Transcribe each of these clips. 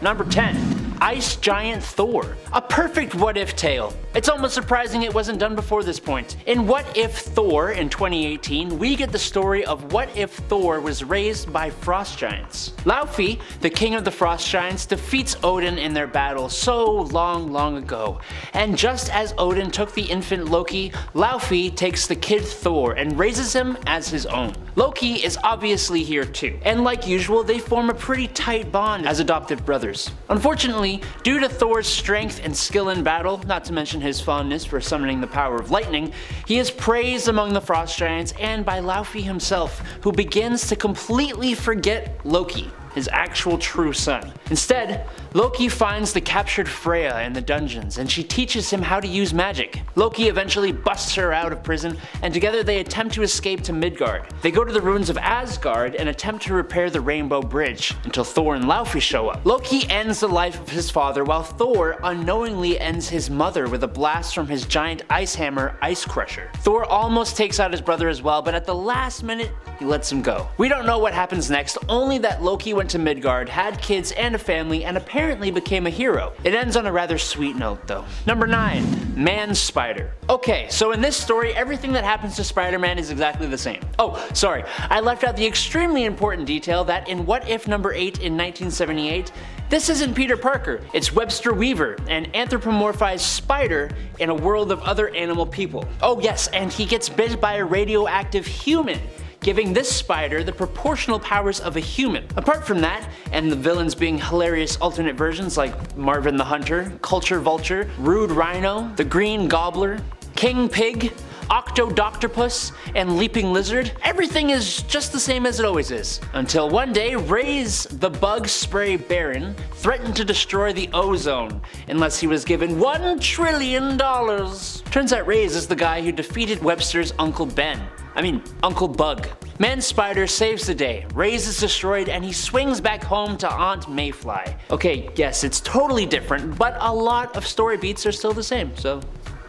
Number 10. Ice Giant Thor. A perfect what-if tale. It's almost surprising it wasn't done before this point. In What If Thor in 2018, we get the story of what if Thor was raised by frost giants. Laufey, the king of the frost giants, defeats Odin in their battle so long ago. And just as Odin took the infant Loki, Laufey takes the kid Thor and raises him as his own. Loki is obviously here too, and like usual, they form a pretty tight bond as adopted brothers. Unfortunately, due to Thor's strength and skill in battle, not to mention his fondness for summoning the power of lightning, he is praised among the frost giants and by Laufey himself, who begins to completely forget Loki, his actual true son. Instead, Loki finds the captured Freya in the dungeons and she teaches him how to use magic. Loki eventually busts her out of prison and together they attempt to escape to Midgard. They go to the ruins of Asgard and attempt to repair the Rainbow Bridge until Thor and Laufey show up. Loki ends the life of his father while Thor unknowingly ends his mother with a blast from his giant ice hammer, Ice Crusher. Thor almost takes out his brother as well, but at the last minute, he lets him go. We don't know what happens next, only that Loki went to Midgard, had kids and a family, and apparently became a hero. It ends on a rather sweet note though. Number 9. Man-Spider. Okay, so in this story, everything that happens to Spider-Man is exactly the same. Oh, sorry, I left out the extremely important detail that in What If number 8 in 1978, this isn't Peter Parker, it's Webster Weaver, an anthropomorphized spider in a world of other animal people. Oh yes, and he gets bit by a radioactive human, giving this spider the proportional powers of a human. Apart from that, and the villains being hilarious alternate versions like Marvin the Hunter, Culture Vulture, Rude Rhino, the Green Gobbler, King Pig, Octodoctopus, and Leaping Lizard, everything is just the same as it always is. Until one day, Ray's the Bug Spray Baron threatened to destroy the ozone unless he was given $1 trillion. Turns out Ray's is the guy who defeated Webster's Uncle Bug. Man-Spider saves the day, Ray's is destroyed, and he swings back home to Aunt Mayfly. Okay, yes, it's totally different, but a lot of story beats are still the same, so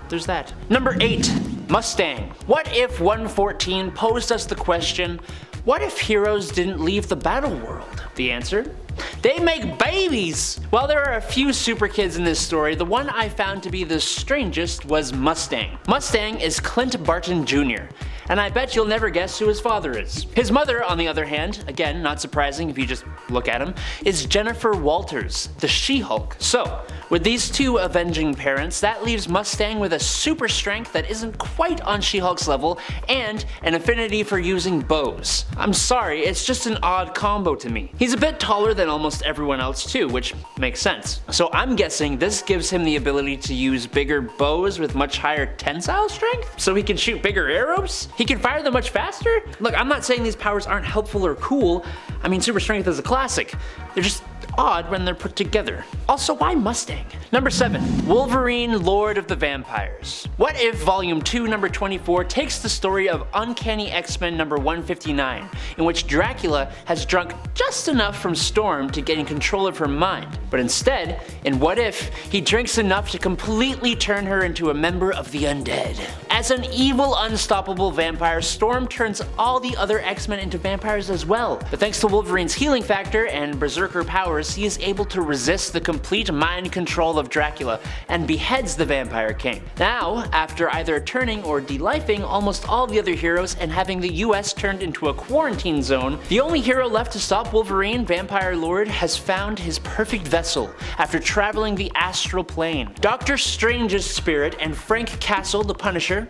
there's that. Number 8. Mustang. What if 114 posed us the question, what if heroes didn't leave the battle world? The answer? They make babies! While there are a few super kids in this story, the one I found to be the strangest was Mustang. Mustang is Clint Barton Jr., and I bet you'll never guess who his father is. His mother, on the other hand, again not surprising if you just look at him, is Jennifer Walters, the She-Hulk. So, with these two avenging parents, that leaves Mustang with a super strength that isn't quite on She-Hulk's level, and an affinity for using bows. I'm sorry, it's just an odd combo to me. He's a bit taller than almost everyone else too, which makes sense. So I'm guessing this gives him the ability to use bigger bows with much higher tensile strength? So he can shoot bigger arrows? He can fire them much faster? Look, I'm not saying these powers aren't helpful or cool. I mean, super strength is a classic. They're just odd when they're put together. Also, why Mustang? Number 7. Wolverine, Lord of the Vampires. What if Volume 2, number 24 takes the story of Uncanny X-Men number 159, in which Dracula has drunk just enough from Storm to gain control of her mind, but instead, in What If, he drinks enough to completely turn her into a member of the undead. As an evil, unstoppable vampire, Storm turns all the other X-Men into vampires as well, but thanks to Wolverine's healing factor and berserker powers, he is able to resist the complete mind control of Dracula and beheads the Vampire King. Now, after either turning or delifing almost all the other heroes and having the US turned into a quarantine zone, the only hero left to stop Wolverine, Vampire Lord, has found his perfect vessel after traveling the astral plane. Doctor Strange's spirit and Frank Castle, the Punisher,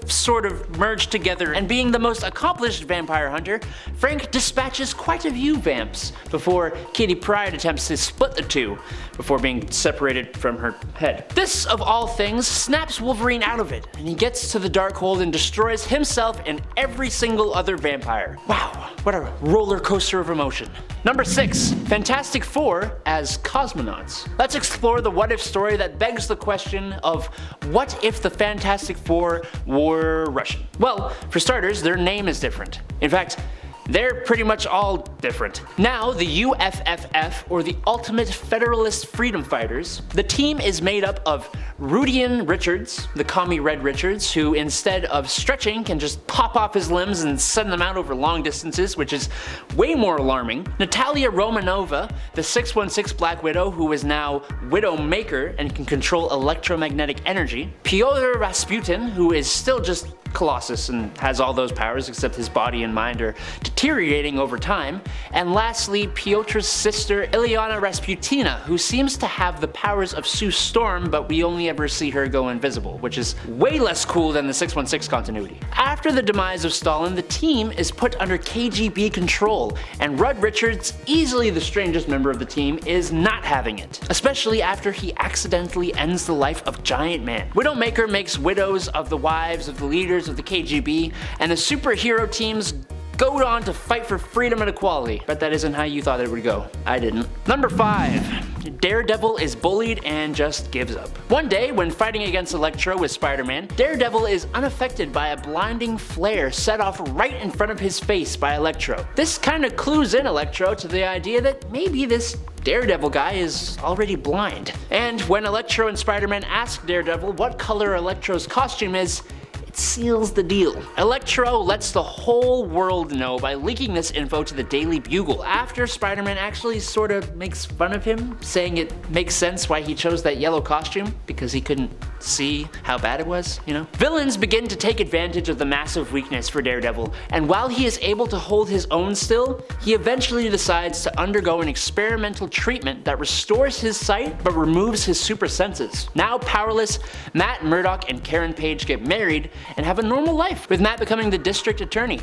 sort of merged together, and being the most accomplished vampire hunter, Frank dispatches quite a few vamps before Kitty Pryde attempts to split the two before being separated from her head. This, of all things, snaps Wolverine out of it, and he gets to the Darkhold and destroys himself and every single other vampire. Wow, what a roller coaster of emotion. Number 6. Fantastic Four as Cosmonauts. Let's explore the what if story that begs the question of what if the Fantastic Four were Russian? Well, for starters, their name is different. In fact, They're pretty much all different. Now, the UFFF, or the Ultimate Federalist Freedom Fighters, the team is made up of Rudian Richards, the commie Red Richards, who instead of stretching can just pop off his limbs and send them out over long distances, which is way more alarming. Natalia Romanova, the 616 Black Widow, who is now Widowmaker and can control electromagnetic energy. Pyotr Rasputin, who is still just Colossus and has all those powers except his body and mind are deteriorating over time. And lastly, Piotr's sister Ilyana Rasputina, who seems to have the powers of Sue Storm, but we only ever see her go invisible, which is way less cool than the 616 continuity. After the demise of Stalin, the team is put under KGB control, and Rudd Richards, easily the strangest member of the team, is not having it, especially after he accidentally ends the life of Giant Man. Widowmaker makes widows of the wives of the leaders of the KGB, and the superhero teams go on to fight for freedom and equality. But that isn't how you thought it would go. I didn't. Number 5. Daredevil is bullied and just gives up. One day, when fighting against Electro with Spider-Man, Daredevil is unaffected by a blinding flare set off right in front of his face by Electro. This kind of clues in Electro to the idea that maybe this Daredevil guy is already blind. And when Electro and Spider-Man ask Daredevil what color Electro's costume is, it seals the deal. Electro lets the whole world know by leaking this info to the Daily Bugle after Spider-Man actually sort of makes fun of him, saying it makes sense why he chose that yellow costume, because he couldn't see how bad it was, you know? Villains begin to take advantage of the massive weakness for Daredevil, and while he is able to hold his own still, he eventually decides to undergo an experimental treatment that restores his sight but removes his super senses. Now powerless, Matt Murdock and Karen Page get married and have a normal life, with Matt becoming the district attorney.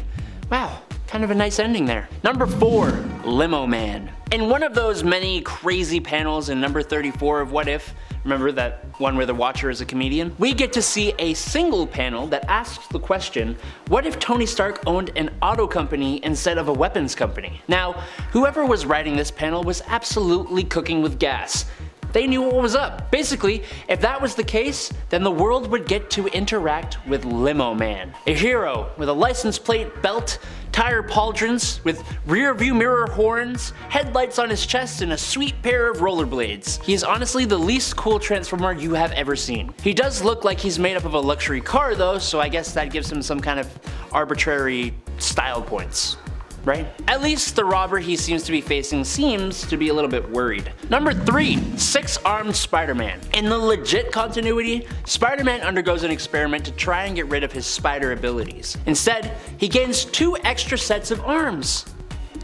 Wow, kind of a nice ending there. Number 4, Limo Man. In one of those many crazy panels in number 34 of What If, remember that one where the Watcher is a comedian? We get to see a single panel that asks the question, what if Tony Stark owned an auto company instead of a weapons company? Now, whoever was writing this panel was absolutely cooking with gas. They knew what was up. Basically, if that was the case, then the world would get to interact with Limo Man, a hero with a license plate, belt, tire pauldrons, with rear view mirror horns, headlights on his chest, and a sweet pair of rollerblades. He is honestly the least cool Transformer you have ever seen. He does look like he's made up of a luxury car though, so I guess that gives him some kind of arbitrary style points. Right? At least the robber he seems to be facing seems to be a little bit worried. Number 3, 6-armed Spider-Man. In the legit continuity, Spider-Man undergoes an experiment to try and get rid of his spider abilities. Instead, he gains 2 extra sets of arms.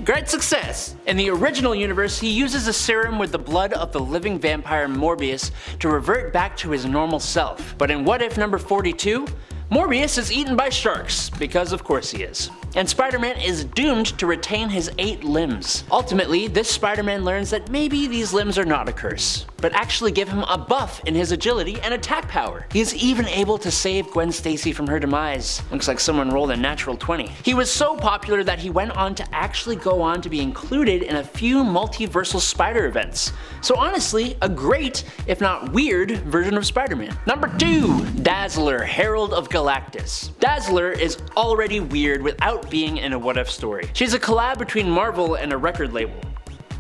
Great success! In the original universe, he uses a serum with the blood of the living vampire Morbius to revert back to his normal self. But in What If number 42, Morbius is eaten by sharks, because of course he is. And Spider-Man is doomed to retain his 8 limbs. Ultimately, this Spider-Man learns that maybe these limbs are not a curse, but actually give him a buff in his agility and attack power. He is even able to save Gwen Stacy from her demise. Looks like someone rolled a natural 20. He was so popular that he went on to actually go on to be included in a few multiversal Spider events. So honestly, a great, if not weird, version of Spider-Man. Number 2, Dazzler, Herald of Galactus. Dazzler is already weird without being in a What If story. She's a collab between Marvel and a record label.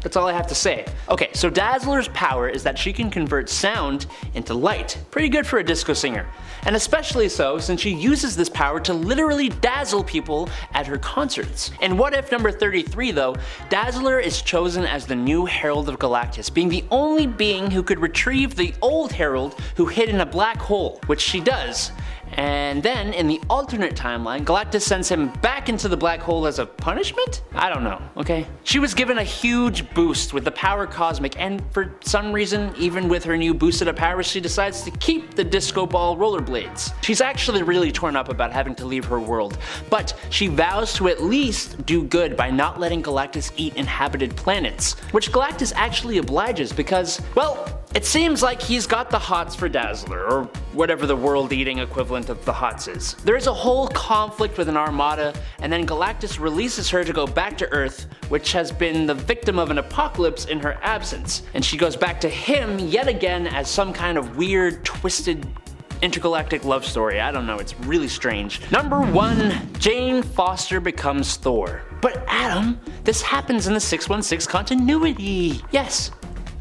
That's all I have to say. Okay, so Dazzler's power is that she can convert sound into light. Pretty good for a disco singer. And especially so since she uses this power to literally dazzle people at her concerts. In What If number 33 though, Dazzler is chosen as the new Herald of Galactus, being the only being who could retrieve the old Herald who hid in a black hole, which she does. And then, in the alternate timeline, Galactus sends him back into the black hole as a punishment? I don't know, okay? She was given a huge boost with the power cosmic, and for some reason, even with her new boosted up powers, she decides to keep the disco ball rollerblades. She's actually really torn up about having to leave her world, but she vows to at least do good by not letting Galactus eat inhabited planets, which Galactus actually obliges because, well, it seems like he's got the hots for Dazzler, or whatever the world-eating equivalent of the hots is. There is a whole conflict with an armada, and then Galactus releases her to go back to Earth, which has been the victim of an apocalypse in her absence. And she goes back to him yet again as some kind of weird, twisted intergalactic love story. I don't know, it's really strange. Number 1, Jane Foster becomes Thor. But Adam, this happens in the 616 continuity. Yes,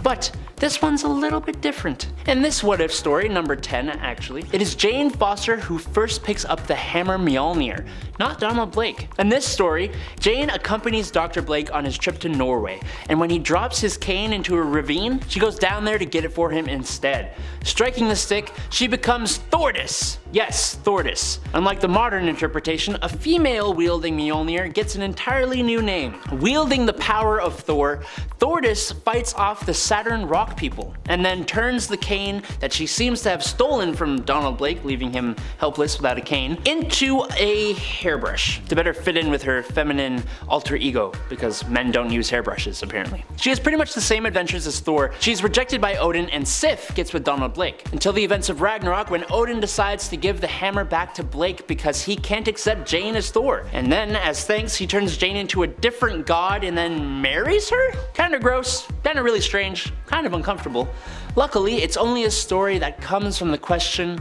but this one's a little bit different. In this what if story, number 10 actually, it is Jane Foster who first picks up the hammer Mjolnir, not Donald Blake. In this story, Jane accompanies Dr. Blake on his trip to Norway, and when he drops his cane into a ravine, she goes down there to get it for him instead. Striking the stick, she becomes Thordis. Yes, Thordis. Unlike the modern interpretation, a female wielding Mjolnir gets an entirely new name. Wielding the power of Thor, Thordis fights off the Saturn rock people, and then turns the cane that she seems to have stolen from Donald Blake, leaving him helpless without a cane, into a hairbrush to better fit in with her feminine alter ego, because men don't use hairbrushes apparently. She has pretty much the same adventures as Thor. She's rejected by Odin, and Sif gets with Donald Blake, until the events of Ragnarok when Odin decides to give the hammer back to Blake because he can't accept Jane as Thor. And then, as thanks, he turns Jane into a different god and then marries her? Kinda gross, kinda really strange, kind of uncomfortable. Luckily, it's only a story that comes from the question,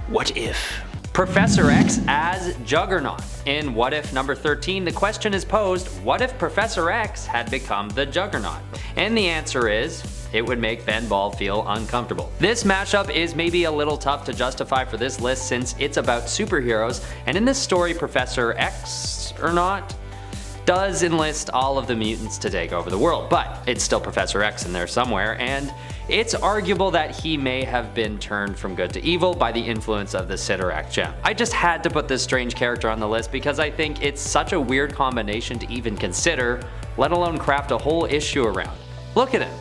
what if? Professor X as Juggernaut. In What If number 13, the question is posed, what if Professor X had become the Juggernaut? And the answer is, it would make Ben Ball feel uncomfortable. This mashup is maybe a little tough to justify for this list since it's about superheroes, and in this story Professor X, or not, does enlist all of the mutants to take over the world, but it's still Professor X in there somewhere, and it's arguable that he may have been turned from good to evil by the influence of the Sidorak gem. I just had to put this strange character on the list because I think it's such a weird combination to even consider, let alone craft a whole issue around. Look at him.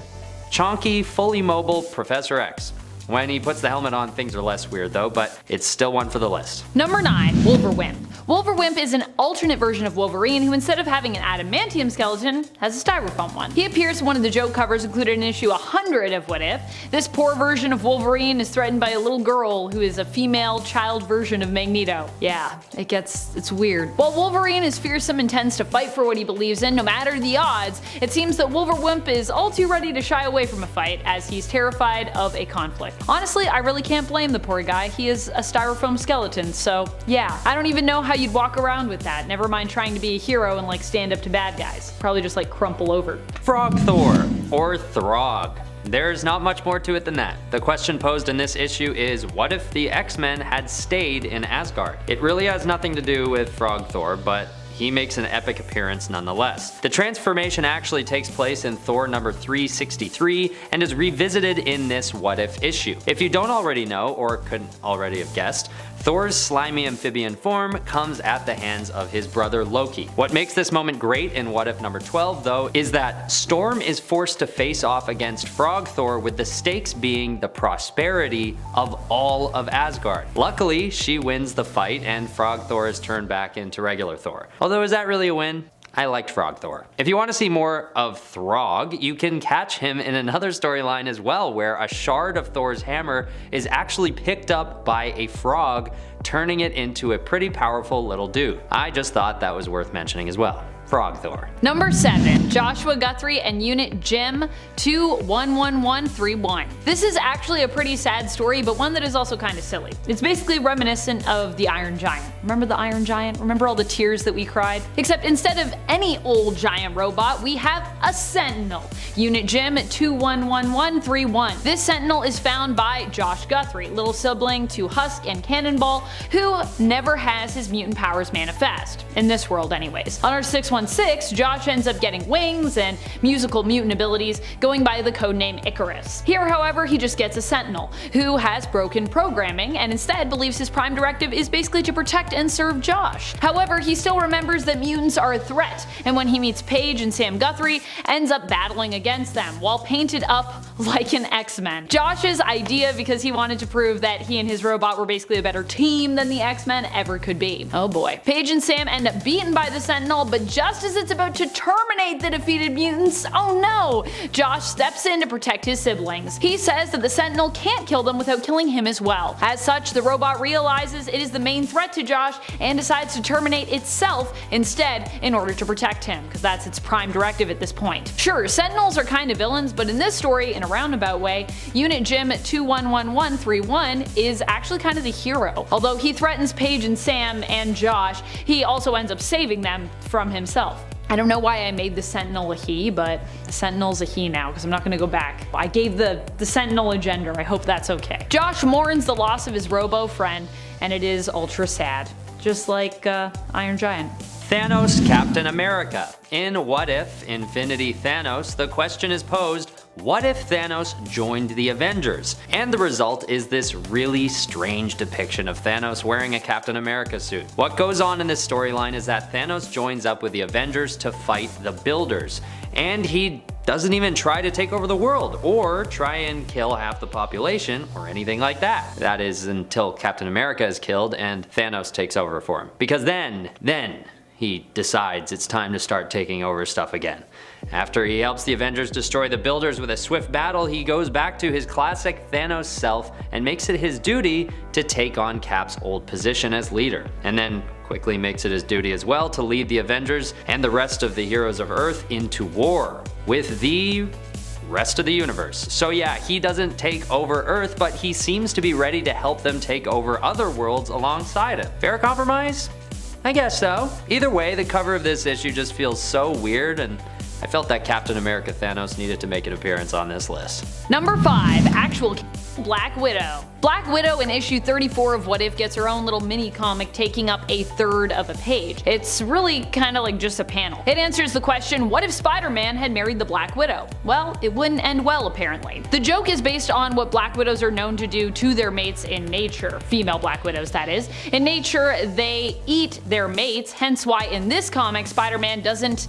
Chonky, fully mobile Professor X. When he puts the helmet on, things are less weird though, but it's still one for the list. Number 9, Wolverwimp. Wolverwimp is an alternate version of Wolverine who, instead of having an adamantium skeleton, has a styrofoam one. He appears in one of the joke covers included in issue 100 of What If. This poor version of Wolverine is threatened by a little girl who is a female child version of Magneto. Yeah, it's weird. While Wolverine is fearsome and tends to fight for what he believes in no matter the odds, it seems that Wolverwimp is all too ready to shy away from a fight as he's terrified of a conflict. Honestly, I really can't blame the poor guy. He is a styrofoam skeleton, so yeah. I don't even know how you'd walk around with that, never mind trying to be a hero and like stand up to bad guys. Probably just like crumple over. Frog Thor, or Throg. There's not much more to it than that. The question posed in this issue is, what if the X-Men had stayed in Asgard? It really has nothing to do with Frog Thor, but he makes an epic appearance nonetheless. The transformation actually takes place in Thor number 363 and is revisited in this What If issue. If you don't already know, or couldn't already have guessed, Thor's slimy amphibian form comes at the hands of his brother Loki. What makes this moment great in What If number 12 though is that Storm is forced to face off against Frog Thor, with the stakes being the prosperity of all of Asgard. Luckily, she wins the fight and Frog Thor is turned back into regular Thor. Although, is that really a win? I liked Frog Thor. If you want to see more of Throg, you can catch him in another storyline as well, where a shard of Thor's hammer is actually picked up by a frog, turning it into a pretty powerful little dude. I just thought that was worth mentioning as well. Frog Thor. Number 7, Joshua Guthrie and Unit Jim 211131. This is actually a pretty sad story, but one that is also kind of silly. It's basically reminiscent of the Iron Giant. Remember the Iron Giant? Remember all the tears that we cried? Except instead of any old giant robot, we have a sentinel. Unit Jim 211131. This sentinel is found by Josh Guthrie, little sibling to Husk and Cannonball, who never has his mutant powers manifest. In this world anyways. On our 616, Josh ends up getting wings and musical mutant abilities, going by the codename Icarus. Here, however, he just gets a sentinel, who has broken programming and instead believes his prime directive is basically to protect and serve Josh. However, he still remembers that mutants are a threat, and when he meets Paige and Sam Guthrie, ends up battling against them, while painted up like an X-Men. Josh's idea, because he wanted to prove that he and his robot were basically a better team than the X-Men ever could be. Oh boy. Paige and Sam end up beaten by the sentinel, but just just as it's about to terminate the defeated mutants, oh no, Josh steps in to protect his siblings. He says that the Sentinel can't kill them without killing him as well. As such, the robot realizes it is the main threat to Josh and decides to terminate itself instead in order to protect him, because that's its prime directive at this point. Sure, Sentinels are kind of villains, but in this story, in a roundabout way, Unit Jim 211131 is actually kind of the hero. Although he threatens Paige and Sam and Josh, he also ends up saving them from himself. I don't know why I made the Sentinel a he, but the Sentinel's a he now, because I'm not going to go back. I gave the Sentinel a gender, I hope that's okay. Josh mourns the loss of his robo friend, and it is ultra sad. Just like Iron Giant. Thanos Captain America. In What If Infinity Thanos, the question is posed, what if Thanos joined the Avengers? And the result is this really strange depiction of Thanos wearing a Captain America suit. What goes on in this storyline is that Thanos joins up with the Avengers to fight the Builders, and he doesn't even try to take over the world or try and kill half the population or anything like that. That is until Captain America is killed and Thanos takes over for him. Because then he decides it's time to start taking over stuff again. After he helps the Avengers destroy the Builders with a swift battle, he goes back to his classic Thanos self and makes it his duty to take on Cap's old position as leader. And then quickly makes it his duty as well to lead the Avengers and the rest of the heroes of Earth into war with the rest of the universe. So yeah, he doesn't take over Earth, but he seems to be ready to help them take over other worlds alongside him. Fair compromise? I guess so. Either way, the cover of this issue just feels so weird, and I felt that Captain America Thanos needed to make an appearance on this list. Number 5. Actual Black Widow. Black Widow in issue 34 of What If gets her own little mini comic taking up a third of a page. It's really kinda like just a panel. It answers the question, what if Spider-Man had married the Black Widow? Well, it wouldn't end well apparently. The joke is based on what Black Widows are known to do to their mates in nature. Female Black Widows, that is. In nature, they eat their mates, hence why in this comic Spider-Man doesn't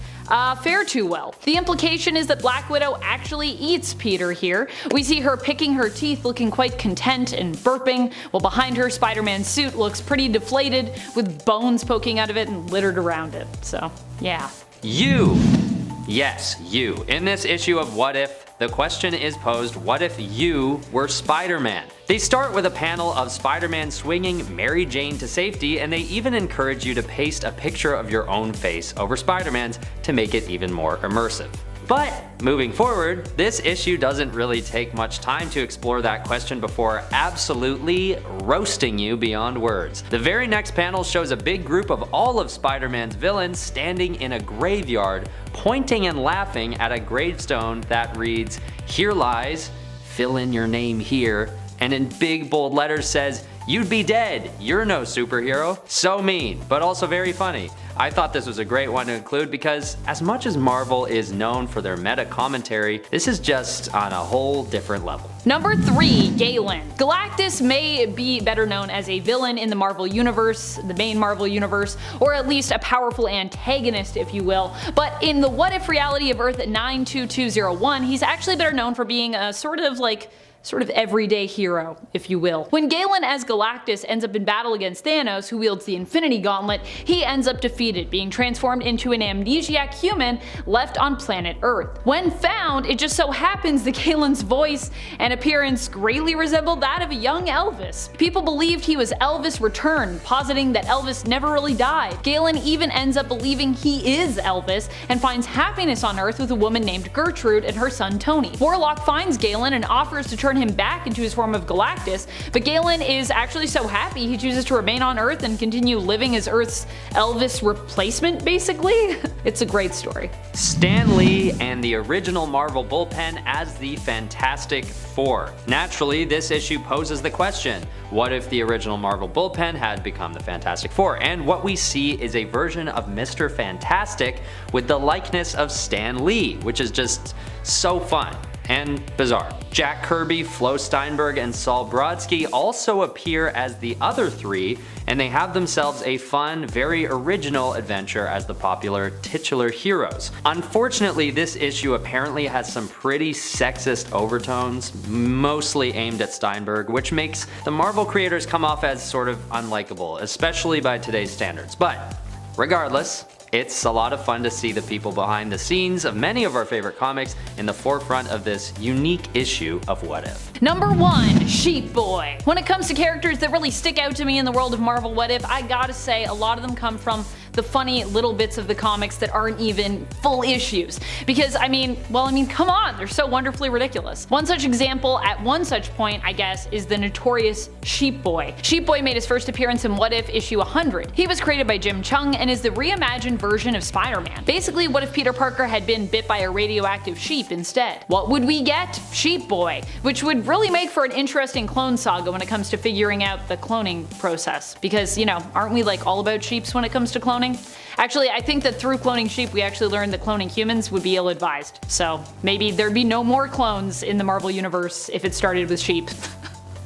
fare too well. The implication is that Black Widow actually eats Peter here. We see her picking her teeth, looking quite content and burping, while behind her Spider-Man's suit looks pretty deflated with bones poking out of it and littered around it. So yeah. You! Yes, you. In this issue of What If, the question is posed, what if you were Spider-Man? They start with a panel of Spider-Man swinging Mary Jane to safety, and they even encourage you to paste a picture of your own face over Spider-Man's to make it even more immersive. But moving forward, this issue doesn't really take much time to explore that question before absolutely roasting you beyond words. The very next panel shows a big group of all of Spider-Man's villains standing in a graveyard, pointing and laughing at a gravestone that reads, "Here lies, fill in your name here," and in big bold letters says, "You'd be dead, you're no superhero." So mean, but also very funny. I thought this was a great one to include because as much as Marvel is known for their meta commentary, this is just on a whole different level. Number 3. Galen. Galactus may be better known as a villain in the Marvel Universe, the main Marvel Universe, or at least a powerful antagonist if you will, but in the What If reality of Earth 92201, he's actually better known for being a sort of everyday hero, if you will. When Galen as Galactus ends up in battle against Thanos, who wields the Infinity Gauntlet, he ends up defeated, being transformed into an amnesiac human left on planet Earth. When found, it just so happens that Galen's voice and appearance greatly resembled that of a young Elvis. People believed he was Elvis returned, positing that Elvis never really died. Galen even ends up believing he is Elvis and finds happiness on Earth with a woman named Gertrude and her son Tony. Warlock finds Galen and offers to turn him back into his form of Galactus, but Galen is actually so happy he chooses to remain on Earth and continue living as Earth's Elvis replacement, basically. It's a great story. Stan Lee and the original Marvel bullpen as the Fantastic Four. Naturally, this issue poses the question, what if the original Marvel bullpen had become the Fantastic Four? And what we see is a version of Mr. Fantastic with the likeness of Stan Lee, which is just so fun and bizarre. Jack Kirby, Flo Steinberg, and Saul Brodsky also appear as the other three, and they have themselves a fun, very original adventure as the popular titular heroes. Unfortunately, this issue apparently has some pretty sexist overtones, mostly aimed at Steinberg, which makes the Marvel creators come off as sort of unlikable, especially by today's standards. But regardless, It's a lot of fun to see the people behind the scenes of many of our favorite comics in the forefront of this unique issue of What If. Number 1, Sheep Boy. When it comes to characters that really stick out to me in the world of Marvel What If, I gotta say a lot of them come from the funny little bits of the comics that aren't even full issues. Because come on, they're so wonderfully ridiculous. One such example at one such point, I guess, is the notorious Sheep Boy. Sheep Boy made his first appearance in What If issue 100. He was created by Jim Chung and is the reimagined version of Spider-Man. Basically, what if Peter Parker had been bit by a radioactive sheep instead? What would we get? Sheep Boy, which would really make for an interesting clone saga when it comes to figuring out the cloning process. Because, aren't we like all about sheeps when it comes to cloning? Actually, I think that through cloning sheep we actually learned that cloning humans would be ill-advised. So maybe there'd be no more clones in the Marvel Universe if it started with sheep.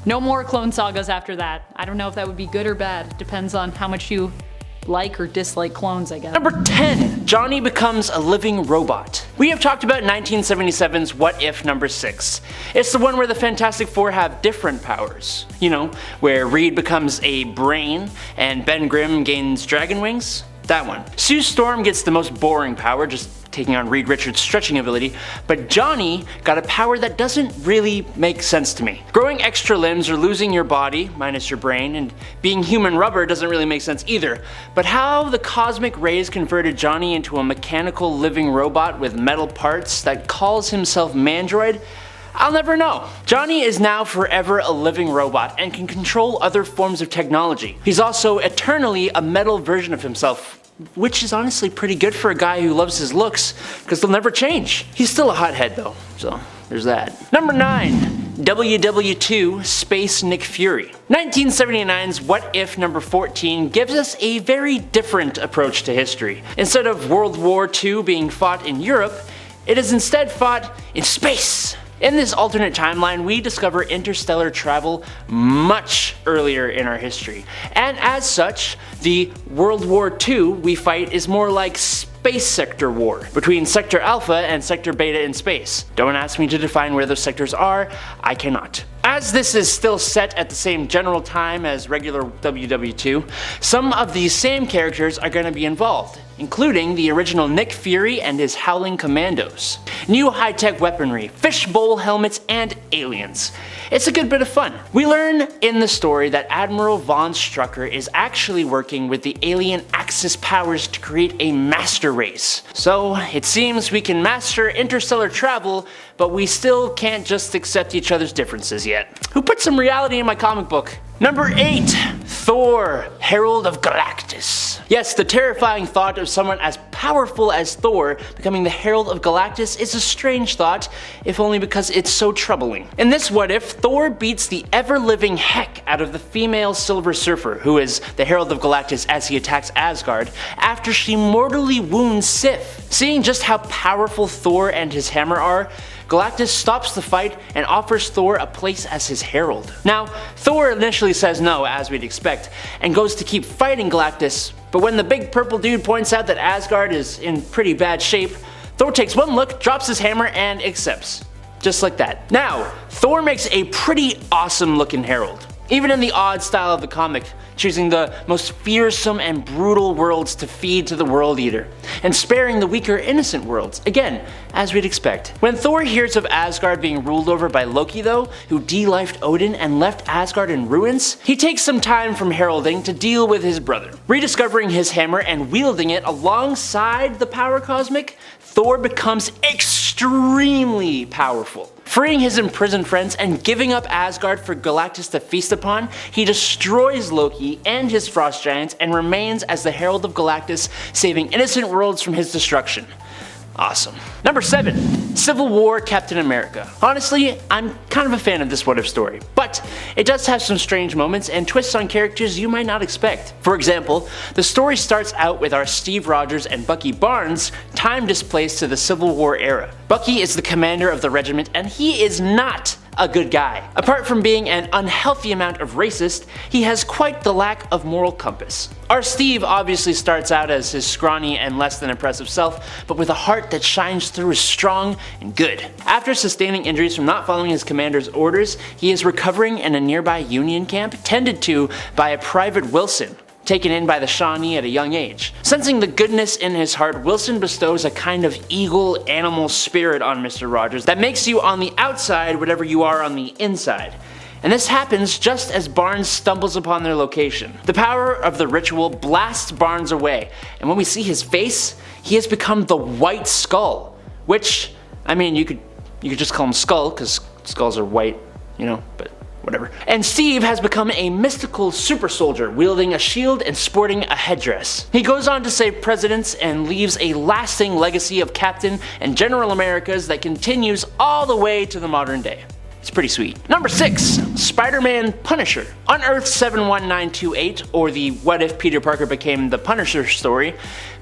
No more clone sagas after that. I don't know if that would be good or bad. Depends on how much you like or dislike clones, I guess. Number 10. Johnny becomes a living robot. We have talked about 1977's What If number 6. It's the one where the Fantastic Four have different powers. Where Reed becomes a brain and Ben Grimm gains dragon wings. That one. Sue Storm gets the most boring power, just taking on Reed Richards' stretching ability, but Johnny got a power that doesn't really make sense to me. Growing extra limbs or losing your body, minus your brain, and being human rubber doesn't really make sense either. But how the cosmic rays converted Johnny into a mechanical living robot with metal parts that calls himself Mandroid, I'll never know. Johnny is now forever a living robot and can control other forms of technology. He's also eternally a metal version of himself, which is honestly pretty good for a guy who loves his looks, because they'll never change. He's still a hothead though, so there's that. Number 9. WW2 Space Nick Fury. 1979's What If number 14 gives us a very different approach to history. Instead of World War II being fought in Europe, it is instead fought in space. In this alternate timeline, we discover interstellar travel much earlier in our history, and as such, the World War II we fight is more like Space Sector War, between Sector Alpha and Sector Beta in space. Don't ask me to define where those sectors are, I cannot. As this is still set at the same general time as regular WW2, some of these same characters are going to be involved, including the original Nick Fury and his Howling Commandos, new high-tech weaponry, fishbowl helmets, and aliens. It's a good bit of fun. We learn in the story that Admiral Von Strucker is actually working with the alien Axis powers to create a master race. So it seems we can master interstellar travel, but we still can't just accept each other's differences yet. Who put some reality in my comic book? Number 8. Thor, Herald of Galactus. Yes, the terrifying thought of someone as powerful as Thor becoming the Herald of Galactus is a strange thought, if only because it's so troubling. In this What If, Thor beats the ever-living heck out of the female Silver Surfer, who is the Herald of Galactus as he attacks Asgard, after she mortally wounds Sif. Seeing just how powerful Thor and his hammer are, Galactus stops the fight and offers Thor a place as his herald. Now, Thor initially says no, as we'd expect, and goes to keep fighting Galactus, but when the big purple dude points out that Asgard is in pretty bad shape, Thor takes one look, drops his hammer, and accepts. Just like that. Now, Thor makes a pretty awesome looking herald, even in the odd style of the comic, choosing the most fearsome and brutal worlds to feed to the World Eater, and sparing the weaker innocent worlds, again, as we'd expect. When Thor hears of Asgard being ruled over by Loki though, who de-lifed Odin and left Asgard in ruins, he takes some time from heralding to deal with his brother. Rediscovering his hammer and wielding it alongside the power cosmic, Thor becomes extremely powerful. Freeing his imprisoned friends and giving up Asgard for Galactus to feast upon, he destroys Loki and his frost giants and remains as the Herald of Galactus, saving innocent worlds from his destruction. Awesome. Number 7. Civil War Captain America. Honestly, I'm kind of a fan of this What If story, but it does have some strange moments and twists on characters you might not expect. For example, the story starts out with our Steve Rogers and Bucky Barnes time displaced to the Civil War era. Bucky is the commander of the regiment and he is not a good guy. Apart from being an unhealthy amount of racist, he has quite the lack of moral compass. Our Steve obviously starts out as his scrawny and less than impressive self, but with a heart that shines through as strong and good. After sustaining injuries from not following his commander's orders, he is recovering in a nearby Union camp tended to by a Private Wilson. taken in by the Shawnee at a young age. Sensing the goodness in his heart, Wilson bestows a kind of eagle animal spirit on Mr. Rogers that makes you on the outside whatever you are on the inside. And this happens just as Barnes stumbles upon their location. The power of the ritual blasts Barnes away, and when we see his face, he has become the White Skull, which, I mean, you could just call him Skull, because skulls are white, you know, but whatever. And Steve has become a mystical super soldier, wielding a shield and sporting a headdress. He goes on to save presidents and leaves a lasting legacy of Captain and General Americas that continues all the way to the modern day. It's pretty sweet. Number 6. Spider-Man Punisher. On Earth 71928, or the What If Peter Parker Became the Punisher story,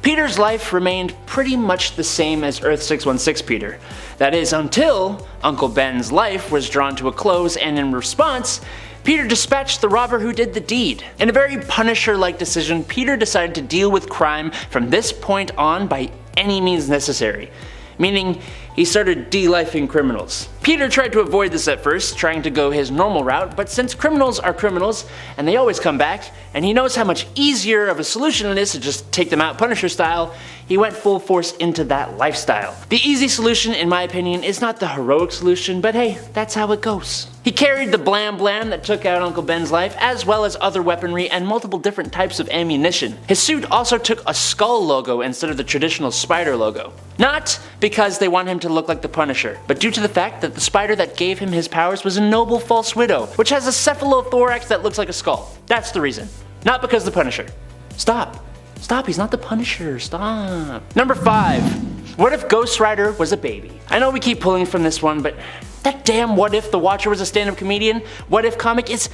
Peter's life remained pretty much the same as Earth 616 Peter. That is, until Uncle Ben's life was drawn to a close, and in response, Peter dispatched the robber who did the deed. In a very Punisher-like decision, Peter decided to deal with crime from this point on by any means necessary. Meaning, he started de-lifing criminals. Peter tried to avoid this at first, trying to go his normal route, but since criminals are criminals, and they always come back, and he knows how much easier of a solution it is to just take them out Punisher style, he went full force into that lifestyle. The easy solution, in my opinion, is not the heroic solution, but hey, that's how it goes. He carried the blam blam that took out Uncle Ben's life, as well as other weaponry and multiple different types of ammunition. His suit also took a skull logo instead of the traditional spider logo. Not because they want him to look like the Punisher, but due to the fact that the spider that gave him his powers was a noble false widow, which has a cephalothorax that looks like a skull. That's the reason. Not because the Punisher. Stop. Stop, he's not the Punisher, stop. Number 5. What if Ghost Rider was a baby? I know we keep pulling from this one, but that damn What If the Watcher was a stand-up comedian, What If comic, it's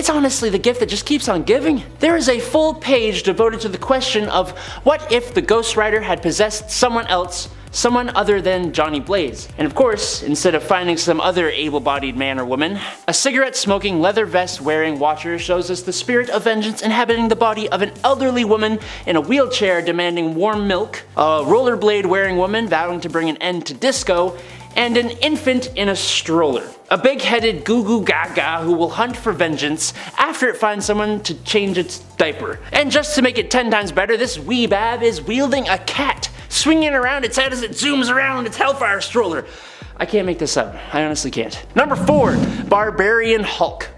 honestly the gift that just keeps on giving. There is a full page devoted to the question of what if the Ghost Rider had possessed someone else, someone other than Johnny Blaze. And of course, instead of finding some other able-bodied man or woman, a cigarette-smoking, leather vest-wearing Watcher shows us the spirit of vengeance inhabiting the body of an elderly woman in a wheelchair demanding warm milk, a rollerblade-wearing woman vowing to bring an end to disco, and an infant in a stroller. A big-headed goo-goo gaga who will hunt for vengeance after it finds someone to change its diaper. And just to make it 10 times better, this wee bab is wielding a cat, swinging around its head as it zooms around its Hellfire stroller. I can't make this up. I honestly can't. Number 4. Barbarian Hulk.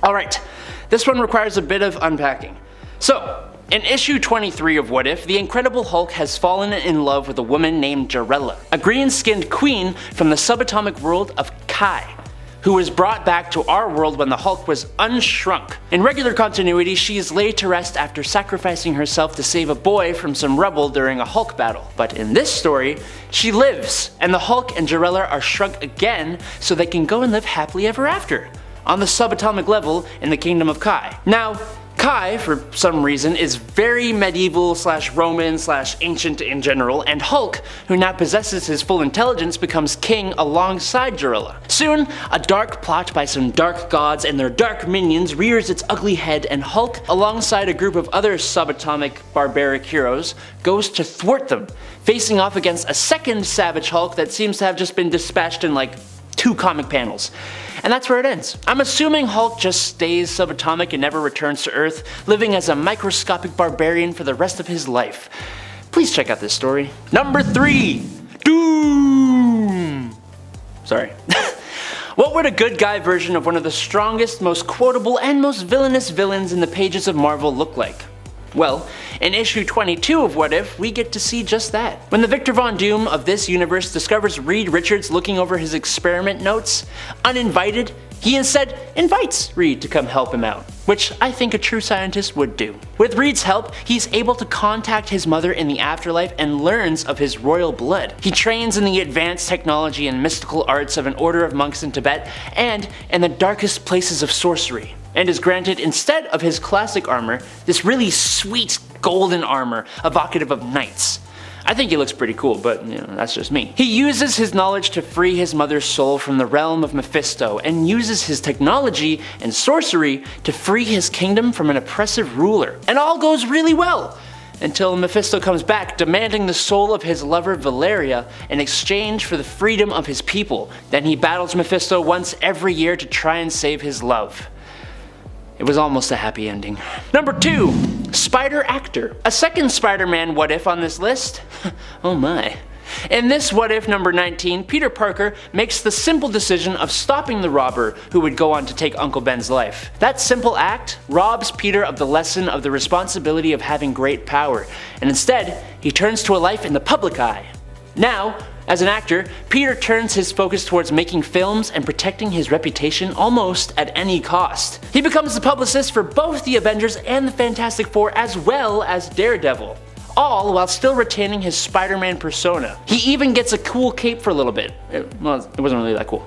Alright, this one requires a bit of unpacking. So, in issue 23 of What If, the Incredible Hulk has fallen in love with a woman named Jarella, a green-skinned queen from the subatomic world of Kai, who was brought back to our world when the Hulk was unshrunk. In regular continuity, she is laid to rest after sacrificing herself to save a boy from some rubble during a Hulk battle. But in this story, she lives, and the Hulk and Jarella are shrunk again so they can go and live happily ever after, on the subatomic level in the Kingdom of Kai. Now, Kai, for some reason, is very medieval / Roman / ancient in general, and Hulk, who now possesses his full intelligence, becomes king alongside Jarella. Soon, a dark plot by some dark gods and their dark minions rears its ugly head, and Hulk, alongside a group of other subatomic barbaric heroes, goes to thwart them, facing off against a second Savage Hulk that seems to have just been dispatched in like 2 comic panels. And that's where it ends. I'm assuming Hulk just stays subatomic and never returns to Earth, living as a microscopic barbarian for the rest of his life. Please check out this story. Number 3. Doom! Sorry. What would a good guy version of one of the strongest, most quotable, and most villainous villains in the pages of Marvel look like? Well, in issue 22 of What If, we get to see just that. When the Victor Von Doom of this universe discovers Reed Richards looking over his experiment notes, uninvited, he instead invites Reed to come help him out, which I think a true scientist would do. With Reed's help, he's able to contact his mother in the afterlife and learns of his royal blood. He trains in the advanced technology and mystical arts of an order of monks in Tibet and in the darkest places of sorcery, and is granted, instead of his classic armor, this really sweet golden armor evocative of knights. I think he looks pretty cool, but you know, that's just me. He uses his knowledge to free his mother's soul from the realm of Mephisto, and uses his technology and sorcery to free his kingdom from an oppressive ruler. And all goes really well, until Mephisto comes back demanding the soul of his lover Valeria in exchange for the freedom of his people. Then he battles Mephisto once every year to try and save his love. It was almost a happy ending. Number 2. Spider Actor. A second Spider-Man what if on this list? Oh my. In this what if number 19, Peter Parker makes the simple decision of stopping the robber who would go on to take Uncle Ben's life. That simple act robs Peter of the lesson of the responsibility of having great power, and instead, he turns to a life in the public eye. Now, as an actor, Peter turns his focus towards making films and protecting his reputation almost at any cost. He becomes the publicist for both the Avengers and the Fantastic Four as well as Daredevil, all while still retaining his Spider-Man persona. He even gets a cool cape for a little bit. Well, it wasn't really that cool.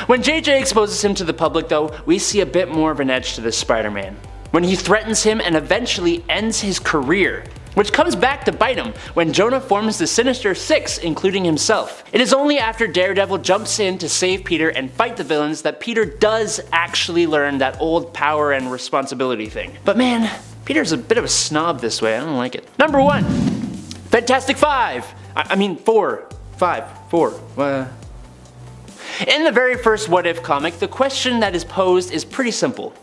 When JJ exposes him to the public though, we see a bit more of an edge to this Spider-Man, when he threatens him and eventually ends his career, which comes back to bite him when Jonah forms the Sinister Six, including himself. It is only after Daredevil jumps in to save Peter and fight the villains that Peter does actually learn that old power and responsibility thing. But man, Peter's a bit of a snob this way, I don't like it. Number 1, Fantastic Four. In the very first What If comic, the question that is posed is pretty simple.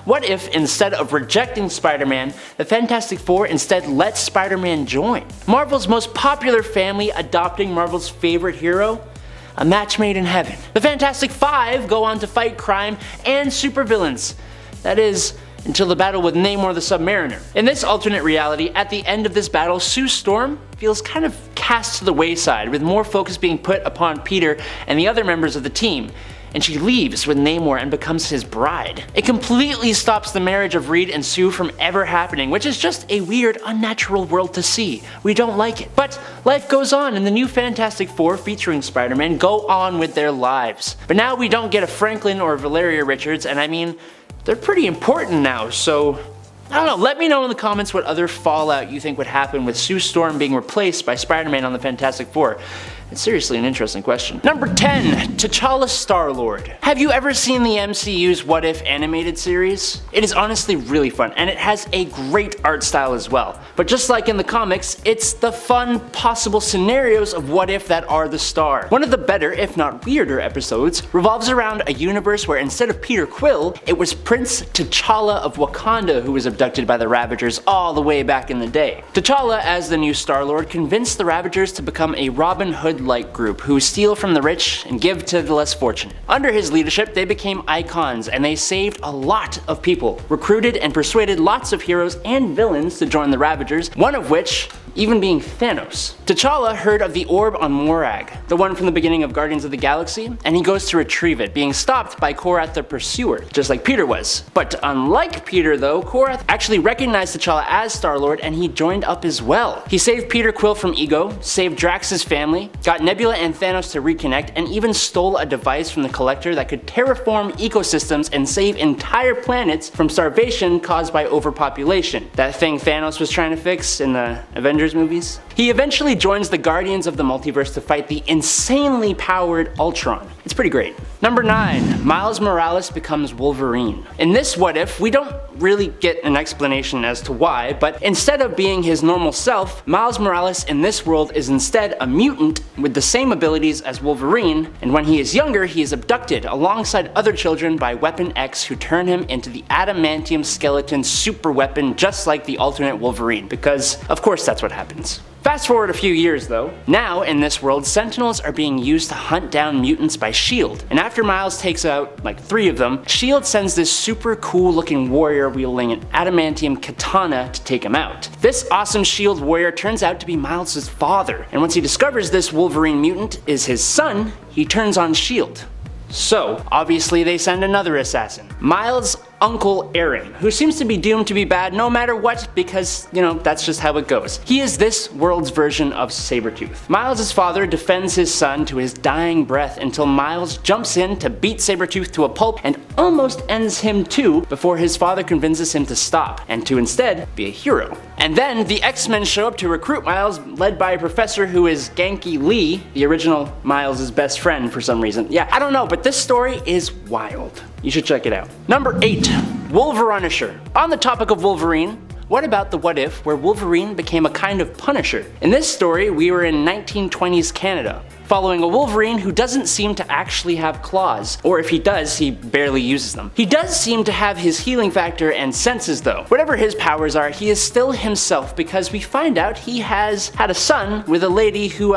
What if, instead of rejecting Spider-Man, the Fantastic Four instead let Spider-Man join? Marvel's most popular family adopting Marvel's favorite hero? A match made in heaven. The Fantastic Five go on to fight crime and supervillains. That is, until the battle with Namor the Submariner. In this alternate reality, at the end of this battle, Sue Storm feels kind of cast to the wayside, with more focus being put upon Peter and the other members of the team, and she leaves with Namor and becomes his bride. It completely stops the marriage of Reed and Sue from ever happening, which is just a weird, unnatural world to see. We don't like it. But life goes on, and the new Fantastic Four featuring Spider-Man go on with their lives. But now we don't get a Franklin or Valeria Richards, and I mean, they're pretty important now, so I don't know, let me know in the comments what other fallout you think would happen with Sue Storm being replaced by Spider-Man on the Fantastic Four. It's seriously an interesting question. Number 10, T'Challa Star-Lord. Have you ever seen the MCU's What If animated series? It is honestly really fun, and it has a great art style as well. But just like in the comics, it's the fun, possible scenarios of what if that are the star. One of the better, if not weirder, episodes revolves around a universe where instead of Peter Quill, it was Prince T'Challa of Wakanda who was abducted by the Ravagers all the way back in the day. T'Challa, as the new Star-Lord, convinced the Ravagers to become a Robin Hood-like group who steal from the rich and give to the less fortunate. Under his leadership, they became icons, and they saved a lot of people, recruited and persuaded lots of heroes and villains to join the Ravagers, one of which even being Thanos. T'Challa heard of the orb on Morag, the one from the beginning of Guardians of the Galaxy, and he goes to retrieve it, being stopped by Korath the Pursuer, just like Peter was. But unlike Peter though, Korath actually recognized T'Challa as Star-Lord, and he joined up as well. He saved Peter Quill from Ego, saved Drax's family, got Nebula and Thanos to reconnect, and even stole a device from the Collector that could terraform ecosystems and save entire planets from starvation caused by overpopulation. That thing Thanos was trying to fix in the Avengers movies. He eventually joins the Guardians of the Multiverse to fight the insanely powered Ultron. It's pretty great. Number 9, Miles Morales becomes Wolverine. In this What If, we don't really get an explanation as to why, but instead of being his normal self, Miles Morales in this world is instead a mutant with the same abilities as Wolverine, and when he is younger, he is abducted alongside other children by Weapon X, who turn him into the adamantium skeleton super weapon just like the alternate Wolverine, because of course that's what happens. Fast forward a few years though. Now in this world, sentinels are being used to hunt down mutants by S.H.I.E.L.D. And after Miles takes out like 3 of them, S.H.I.E.L.D. sends this super cool looking warrior wielding an adamantium katana to take him out. This awesome S.H.I.E.L.D. warrior turns out to be Miles' father, and once he discovers this Wolverine mutant is his son, he turns on S.H.I.E.L.D. So, obviously they send another assassin, Miles' uncle Aaron, who seems to be doomed to be bad no matter what because, you know, that's just how it goes. He is this world's version of Sabretooth. Miles' father defends his son to his dying breath until Miles jumps in to beat Sabretooth to a pulp and almost ends him too before his father convinces him to stop and to instead be a hero. And then the X-Men show up to recruit Miles, led by a professor who is Genki Lee, the original Miles' best friend for some reason. Yeah, I don't know, but this story is wild. You should check it out. Number 8, Wolverisher. On the topic of Wolverine, what about the What If where Wolverine became a kind of Punisher? In this story, we were in 1920s Canada. following a Wolverine who doesn't seem to actually have claws, or if he does, he barely uses them. He does seem to have his healing factor and senses though. Whatever his powers are, he is still himself because we find out he has had a son with a lady who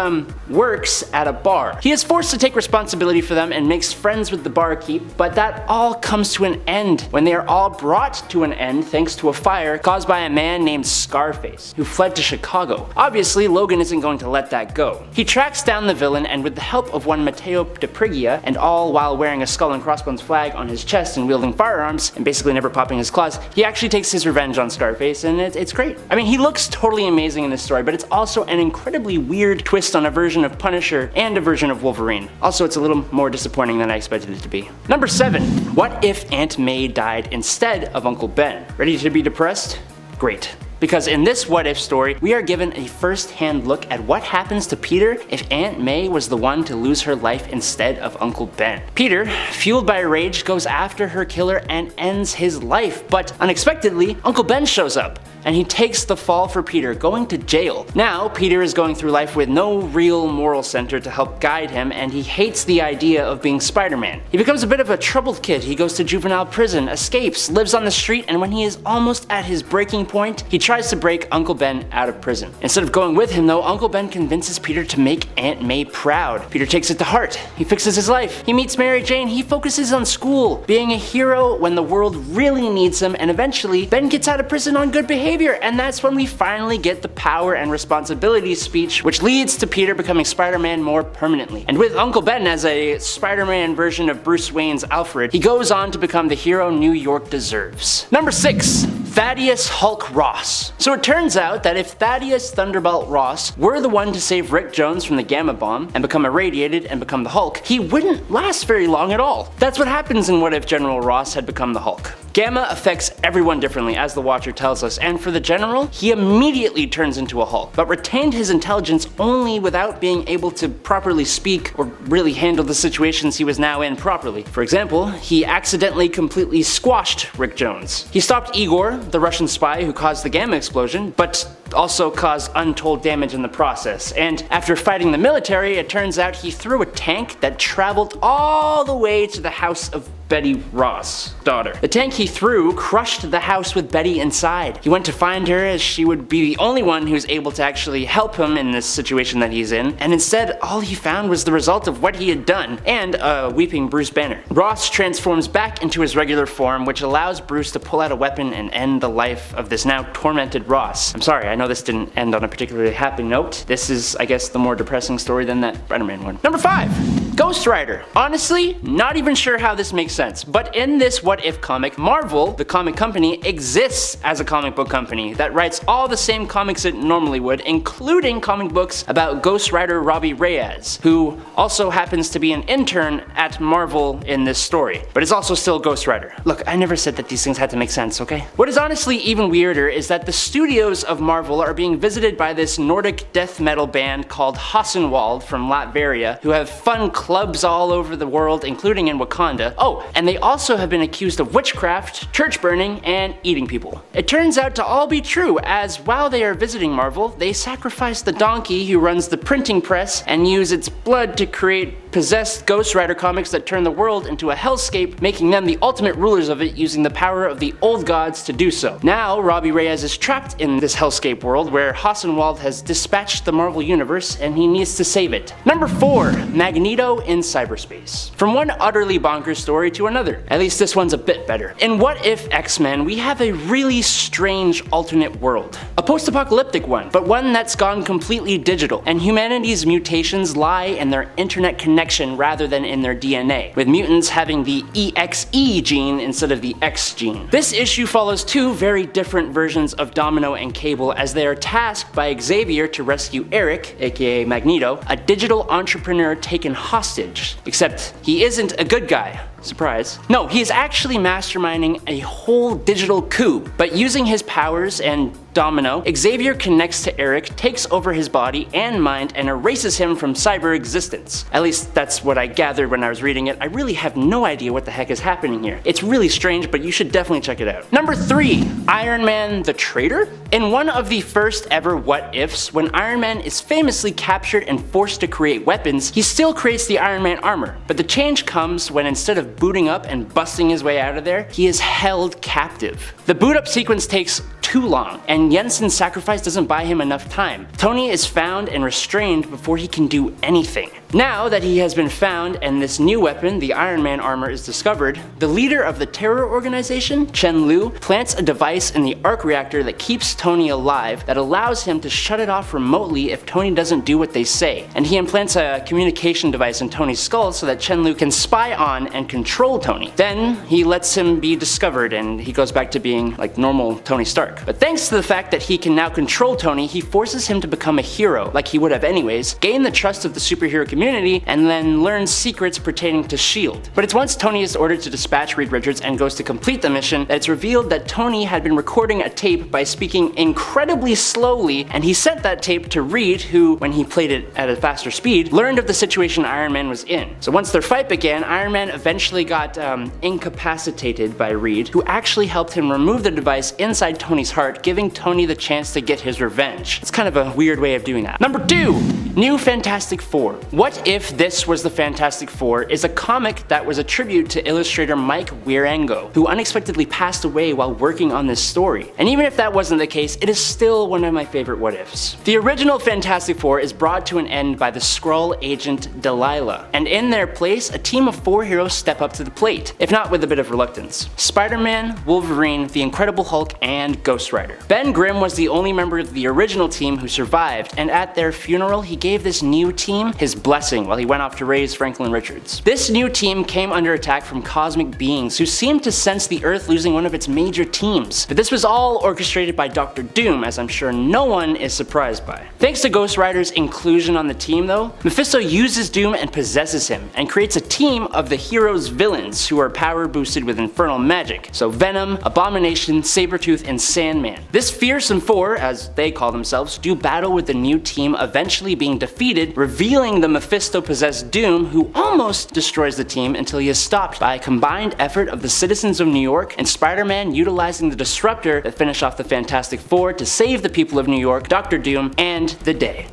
works at a bar. He is forced to take responsibility for them and makes friends with the barkeep, but that all comes to an end when they are all brought to an end thanks to a fire caused by a man named Scarface, who fled to Chicago. Obviously, Logan isn't going to let that go. He tracks down the villain, and with the help of one Matteo DePrigia, and all while wearing a skull and crossbones flag on his chest and wielding firearms, and basically never popping his claws, he actually takes his revenge on Scarface, and it's great. I mean, he looks totally amazing in this story, but it's also an incredibly weird twist on a version of Punisher and a version of Wolverine. Also, it's a little more disappointing than I expected it to be. Number 7. What if Aunt May died instead of Uncle Ben? Ready to be depressed? Great. Because in this what if story, we are given a first-hand look at what happens to Peter if Aunt May was the one to lose her life instead of Uncle Ben. Peter, fueled by rage, goes after her killer and ends his life, but unexpectedly, Uncle Ben shows up, and he takes the fall for Peter, going to jail. Now, Peter is going through life with no real moral center to help guide him, and he hates the idea of being Spider-Man. He becomes a bit of a troubled kid. He goes to juvenile prison, escapes, lives on the street, and when he is almost at his breaking point, he tries to break Uncle Ben out of prison. Instead of going with him though, Uncle Ben convinces Peter to make Aunt May proud. Peter takes it to heart. He fixes his life. He meets Mary Jane. He focuses on school, being a hero when the world really needs him, and eventually Ben gets out of prison on good behavior, and that's when we finally get the power and responsibility speech, which leads to Peter becoming Spider-Man more permanently. And with Uncle Ben as a Spider-Man version of Bruce Wayne's Alfred, he goes on to become the hero New York deserves. Number 6. Thaddeus Hulk Ross. So it turns out that if Thaddeus Thunderbolt Ross were the one to save Rick Jones from the Gamma Bomb and become irradiated and become the Hulk, he wouldn't last very long at all. That's what happens in What If General Ross had become the Hulk. Gamma affects everyone differently, as the Watcher tells us, and for the General, he immediately turns into a Hulk, but retained his intelligence only without being able to properly speak or really handle the situations he was now in properly. For example, he accidentally completely squashed Rick Jones. He stopped Igor, the Russian spy who caused the Gamma explosion, but also caused untold damage in the process. And after fighting the military, it turns out he threw a tank that traveled all the way to the house of Betty Ross' daughter. The tank he threw crushed the house with Betty inside. He went to find her as she would be the only one who's able to actually help him in this situation that he's in, and instead all he found was the result of what he had done, and a weeping Bruce Banner. Ross transforms back into his regular form, which allows Bruce to pull out a weapon and end the life of this now tormented Ross. I'm sorry, I know this didn't end on a particularly happy note. This is, I guess, the more depressing story than that Spider-Man one. Number 5. Ghost Rider. Honestly, not even sure how this makes sense, but in this What If comic, Marvel, the comic company, exists as a comic book company that writes all the same comics it normally would, including comic books about Ghost Rider Robbie Reyes, who also happens to be an intern at Marvel in this story, but is also still Ghost Rider. Look, I never said that these things had to make sense, okay? What is honestly even weirder is that the studios of Marvel are being visited by this Nordic death metal band called Hassenwald from Latveria, who have fun clubs all over the world, including in Wakanda. Oh, and they also have been accused of witchcraft, church burning, and eating people. It turns out to all be true, as while they are visiting Marvel, they sacrifice the donkey who runs the printing press and use its blood to create possessed Ghost Rider comics that turn the world into a hellscape, making them the ultimate rulers of it, using the power of the old gods to do so. Now, Robbie Reyes is trapped in this hellscape world where Hassenwald has dispatched the Marvel Universe and he needs to save it. Number 4. Magneto in cyberspace. From one utterly bonkers story to another. At least this one's a bit better. In What If X-Men, we have a really strange alternate world. A post-apocalyptic one, but one that's gone completely digital, and humanity's mutations lie in their internet connection rather than in their DNA, with mutants having the EXE gene instead of the X gene. This issue follows two very different versions of Domino and Cable as they are tasked by Xavier to rescue Eric, aka Magneto, a digital entrepreneur taken hostage. Except he isn't a good guy. Surprise. No, he is actually masterminding a whole digital coup, but using his powers and Domino, Xavier connects to Eric, takes over his body and mind, and erases him from cyber existence. At least that's what I gathered when I was reading it. I really have no idea what the heck is happening here. It's really strange, but you should definitely check it out. Number 3, Iron Man the Traitor? In one of the first ever what ifs, when Iron Man is famously captured and forced to create weapons, he still creates the Iron Man armor. But the change comes when instead of booting up and busting his way out of there, he is held captive. The boot up sequence takes too long, and Jensen's sacrifice doesn't buy him enough time. Tony is found and restrained before he can do anything. Now that he has been found and this new weapon, the Iron Man armor, is discovered, the leader of the terror organization, Chen Lu, plants a device in the arc reactor that keeps Tony alive that allows him to shut it off remotely if Tony doesn't do what they say. And he implants a communication device in Tony's skull so that Chen Lu can spy on and control Tony. Then he lets him be discovered and he goes back to being like normal Tony Stark. But thanks to the fact that he can now control Tony, he forces him to become a hero, like he would have anyways, gain the trust of the superhero community, and then learn secrets pertaining to S.H.I.E.L.D. But it's once Tony is ordered to dispatch Reed Richards and goes to complete the mission that it's revealed that Tony had been recording a tape by speaking incredibly slowly, and he sent that tape to Reed, who, when he played it at a faster speed, learned of the situation Iron Man was in. So once their fight began, Iron Man eventually got incapacitated by Reed, who actually helped him remove the device inside Tony's heart, giving Tony the chance to get his revenge. It's kind of a weird way of doing that. Number 2, New Fantastic Four. What If This Was the Fantastic Four is a comic that was a tribute to illustrator Mike Wieringo, who unexpectedly passed away while working on this story. And even if that wasn't the case, it is still one of my favorite what ifs. The original Fantastic Four is brought to an end by the Skrull agent Delilah, and in their place, a team of 4 heroes step up to the plate, if not with a bit of reluctance. Spider-Man, Wolverine, the Incredible Hulk, and Ghost Rider. Ben Grimm was the only member of the original team who survived, and at their funeral, he gave this new team his blessing while he went off to raise Franklin Richards. This new team came under attack from cosmic beings who seemed to sense the Earth losing one of its major teams. But this was all orchestrated by Dr. Doom, as I'm sure no one is surprised by. Thanks to Ghost Rider's inclusion on the team though, Mephisto uses Doom and possesses him, and creates a team of the hero's villains who are power boosted with infernal magic. So Venom, Abomination, Sabretooth, and Sandman. This fearsome four, as they call themselves, do battle with the new team, eventually being defeated, revealing the Mephisto-possessed Doom, who almost destroys the team until he is stopped by a combined effort of the citizens of New York and Spider-Man utilizing the Disruptor that finish off the Fantastic Four to save the people of New York, Dr. Doom, and the day.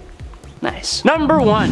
Nice. Number 1,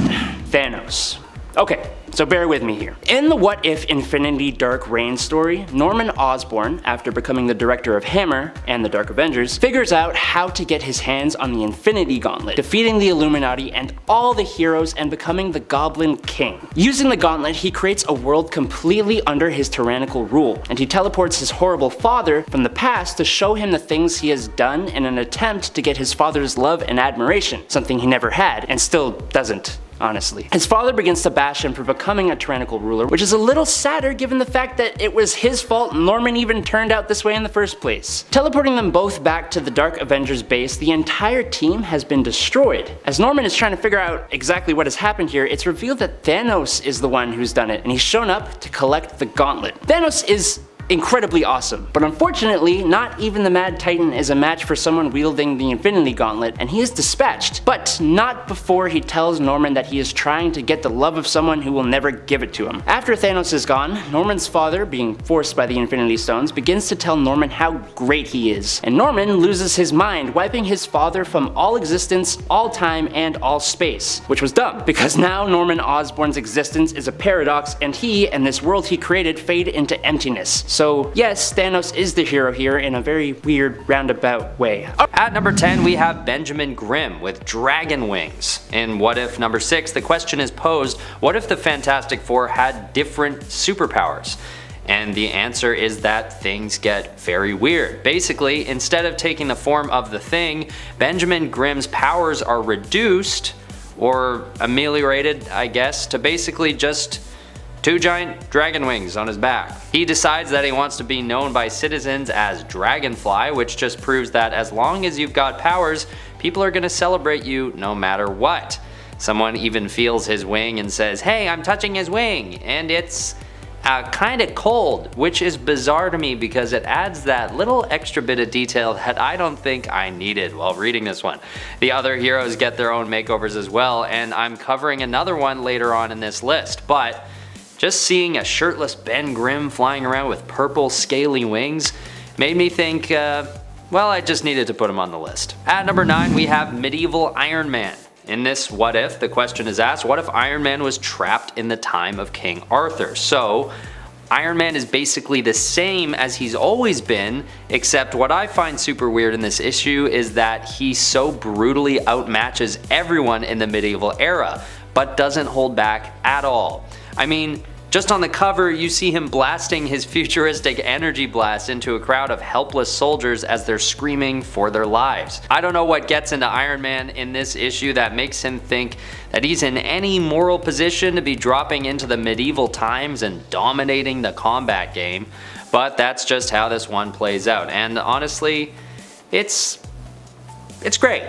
Thanos. Okay, so bear with me here. In the What If Infinity Dark Reign story, Norman Osborn, after becoming the director of Hammer and the Dark Avengers, figures out how to get his hands on the Infinity Gauntlet, defeating the Illuminati and all the heroes and becoming the Goblin King. Using the gauntlet, he creates a world completely under his tyrannical rule, and he teleports his horrible father from the past to show him the things he has done in an attempt to get his father's love and admiration, something he never had, and still doesn't. Honestly. His father begins to bash him for becoming a tyrannical ruler, which is a little sadder given the fact that it was his fault Norman even turned out this way in the first place. Teleporting them both back to the Dark Avengers base, the entire team has been destroyed. As Norman is trying to figure out exactly what has happened here, it's revealed that Thanos is the one who's done it, and he's shown up to collect the gauntlet. Thanos is incredibly awesome, but unfortunately, not even the Mad Titan is a match for someone wielding the Infinity Gauntlet, and he is dispatched, but not before he tells Norman that he is trying to get the love of someone who will never give it to him. After Thanos is gone, Norman's father, being forced by the Infinity Stones, begins to tell Norman how great he is, and Norman loses his mind, wiping his father from all existence, all time, and all space, which was dumb, because now Norman Osborn's existence is a paradox, and he and this world he created fade into emptiness. So yes, Thanos is the hero here in a very weird roundabout way. At number 10, we have Benjamin Grimm with dragon wings. In What If number 6, the question is posed, what if the Fantastic Four had different superpowers? And the answer is that things get very weird. Basically, instead of taking the form of the Thing, Benjamin Grimm's powers are reduced, or ameliorated, I guess, to basically just 2 giant dragon wings on his back. He decides that he wants to be known by citizens as Dragonfly, which just proves that as long as you've got powers, people are gonna celebrate you no matter what. Someone even feels his wing and says, "Hey, I'm touching his wing," and it's kinda cold, which is bizarre to me because it adds that little extra bit of detail that I don't think I needed while reading this one. The other heroes get their own makeovers as well, and I'm covering another one later on in this list, but just seeing a shirtless Ben Grimm flying around with purple scaly wings made me think, well, I just needed to put him on the list. At number 9, we have medieval Iron Man. In this what if, the question is asked, what if Iron Man was trapped in the time of King Arthur? So, Iron Man is basically the same as he's always been, except what I find super weird in this issue is that he so brutally outmatches everyone in the medieval era, but doesn't hold back at all. I mean, just on the cover, you see him blasting his futuristic energy blast into a crowd of helpless soldiers as they're screaming for their lives. I don't know what gets into Iron Man in this issue that makes him think that he's in any moral position to be dropping into the medieval times and dominating the combat game, but that's just how this one plays out, and honestly, it's great.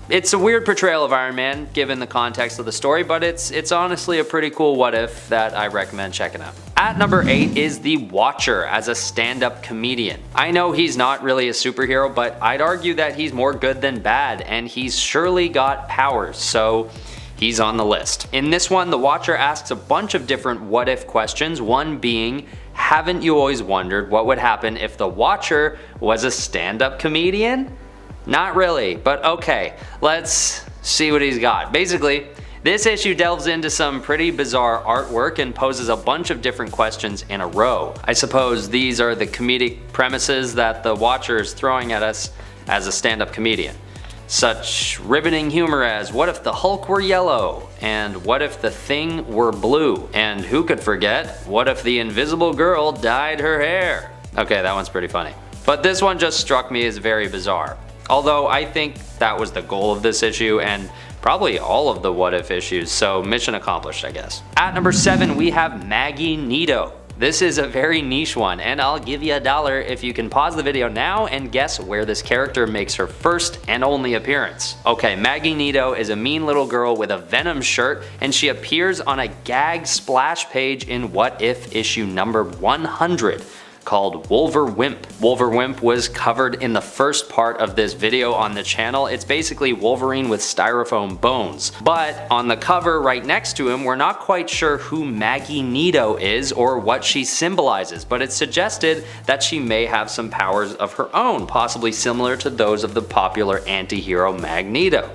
It's a weird portrayal of Iron Man given the context of the story, but it's honestly a pretty cool what if that I recommend checking out. At number 8 is the Watcher as a stand-up comedian. I know he's not really a superhero, but I'd argue that he's more good than bad, and he's surely got powers, so he's on the list. In this one, the Watcher asks a bunch of different what if questions, one being, haven't you always wondered what would happen if the Watcher was a stand-up comedian? Not really, but okay, let's see what he's got. Basically, this issue delves into some pretty bizarre artwork and poses a bunch of different questions in a row. I suppose these are the comedic premises that the Watcher is throwing at us as a stand-up comedian. Such riveting humor as, what if the Hulk were yellow? And what if the Thing were blue? And who could forget, what if the Invisible Girl dyed her hair? Okay, that one's pretty funny. But this one just struck me as very bizarre. Although I think that was the goal of this issue and probably all of the what if issues, so mission accomplished, I guess. At number 7, we have Maggie Neato. This is a very niche one, and I'll give you $1 if you can pause the video now and guess where this character makes her first and only appearance. Okay, Maggie Neato is a mean little girl with a Venom shirt, and she appears on a gag splash page in What If issue number 100. Called Wolverwimp. Wolverwimp was covered in the first part of this video on the channel. It's basically Wolverine with styrofoam bones. But on the cover right next to him, we're not quite sure who Maggie Neato is or what she symbolizes, but it's suggested that she may have some powers of her own, possibly similar to those of the popular anti-hero Magneto.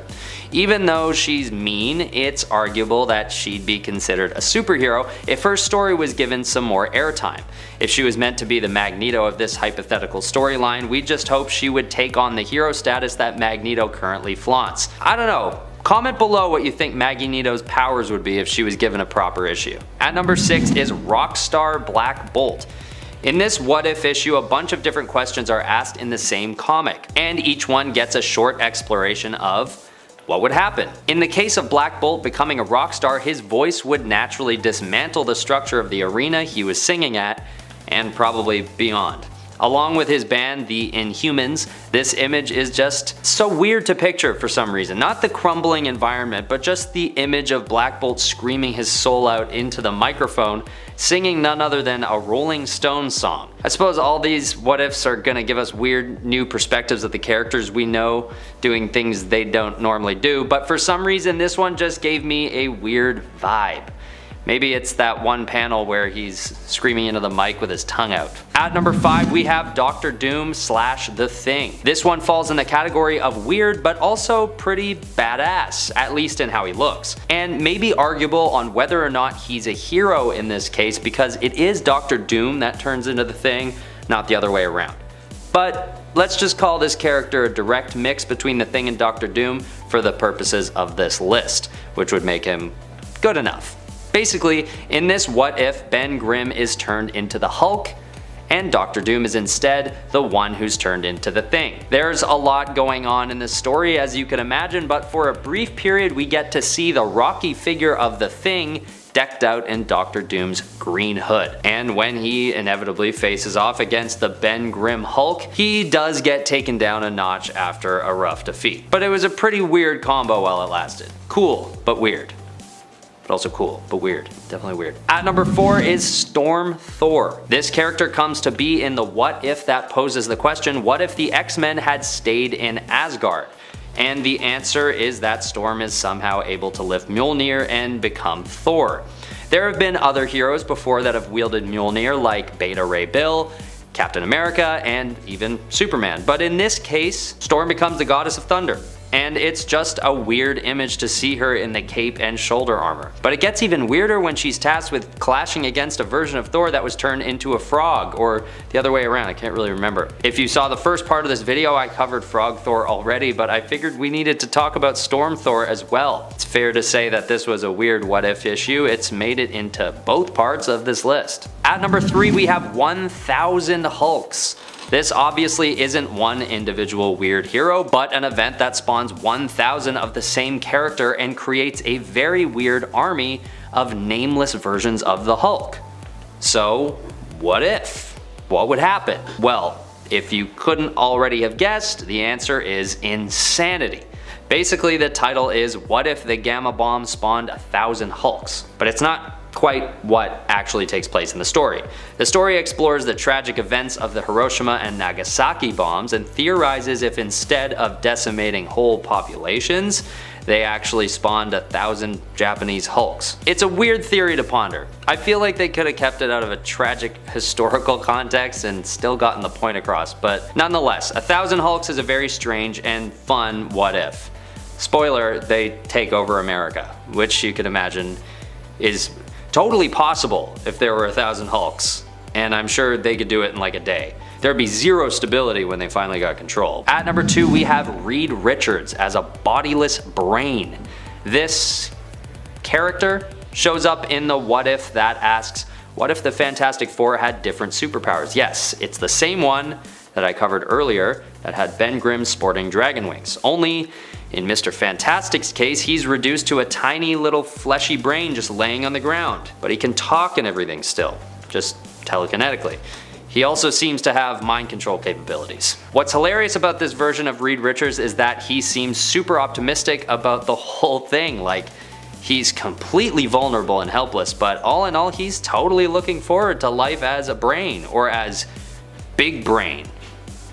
Even though she's mean, it's arguable that she'd be considered a superhero if her story was given some more airtime. If she was meant to be the Magneto of this hypothetical storyline, we just hope she would take on the hero status that Magneto currently flaunts. I don't know. Comment below what you think Maggie Neato's powers would be if she was given a proper issue. At number 6 is Rockstar Black Bolt. In this what if issue, a bunch of different questions are asked in the same comic, and each one gets a short exploration of what would happen. In the case of Black Bolt becoming a rock star, his voice would naturally dismantle the structure of the arena he was singing at, and probably beyond. Along with his band, the Inhumans, this image is just so weird to picture for some reason. Not the crumbling environment, but just the image of Black Bolt screaming his soul out into the microphone, singing none other than a Rolling Stones song. I suppose all these what ifs are gonna give us weird new perspectives of the characters we know doing things they don't normally do, but for some reason this one just gave me a weird vibe. Maybe it's that one panel where he's screaming into the mic with his tongue out. At number 5, we have Dr. Doom / The Thing. This one falls in the category of weird but also pretty badass, at least in how he looks. And maybe arguable on whether or not he's a hero in this case because it is Dr. Doom that turns into the Thing, not the other way around. But let's just call this character a direct mix between the Thing and Dr. Doom for the purposes of this list, which would make him good enough. Basically, in this what if, Ben Grimm is turned into the Hulk, and Dr. Doom is instead the one who's turned into the Thing. There's a lot going on in this story as you can imagine, but for a brief period we get to see the rocky figure of the Thing decked out in Dr. Doom's green hood. And when he inevitably faces off against the Ben Grimm Hulk, he does get taken down a notch after a rough defeat. But it was a pretty weird combo while it lasted. Cool, but weird. but also cool, but weird. Definitely weird. At number 4 is Storm Thor. This character comes to be in the what if that poses the question, what if the X-Men had stayed in Asgard? And the answer is that Storm is somehow able to lift Mjolnir and become Thor. There have been other heroes before that have wielded Mjolnir, like Beta Ray Bill, Captain America, and even Superman. But in this case, Storm becomes the goddess of thunder. And it's just a weird image to see her in the cape and shoulder armor. But it gets even weirder when she's tasked with clashing against a version of Thor that was turned into a frog, or the other way around, I can't really remember. If you saw the first part of this video, I covered Frog Thor already, but I figured we needed to talk about Storm Thor as well. It's fair to say that this was a weird what if issue. It's made it into both parts of this list. At number 3 we have 1000 Hulks. This obviously isn't one individual weird hero, but an event that spawns 1000 of the same character and creates a very weird army of nameless versions of the Hulk. So, what if? What would happen? Well, if you couldn't already have guessed, the answer is insanity. Basically, the title is What If the Gamma Bomb Spawned 1000 Hulks? But it's not quite what actually takes place in the story. The story explores the tragic events of the Hiroshima and Nagasaki bombs and theorizes if instead of decimating whole populations, they actually spawned 1000 Japanese Hulks. It's a weird theory to ponder. I feel like they could have kept it out of a tragic historical context and still gotten the point across, but nonetheless, 1000 Hulks is a very strange and fun what if. Spoiler, they take over America, which you could imagine is totally possible if there were 1000 Hulks, and I'm sure they could do it in like a day. There'd be zero stability when they finally got control. At number 2 we have Reed Richards as a bodiless brain. This character shows up in the what if that asks, what if the Fantastic Four had different superpowers? Yes, it's the same one that I covered earlier that had Ben Grimm sporting dragon wings. Only in Mr. Fantastic's case, he's reduced to a tiny little fleshy brain just laying on the ground. But he can talk and everything still, just telekinetically. He also seems to have mind control capabilities. What's hilarious about this version of Reed Richards is that he seems super optimistic about the whole thing. Like, he's completely vulnerable and helpless, but all in all, he's totally looking forward to life as a brain, or as Big Brain,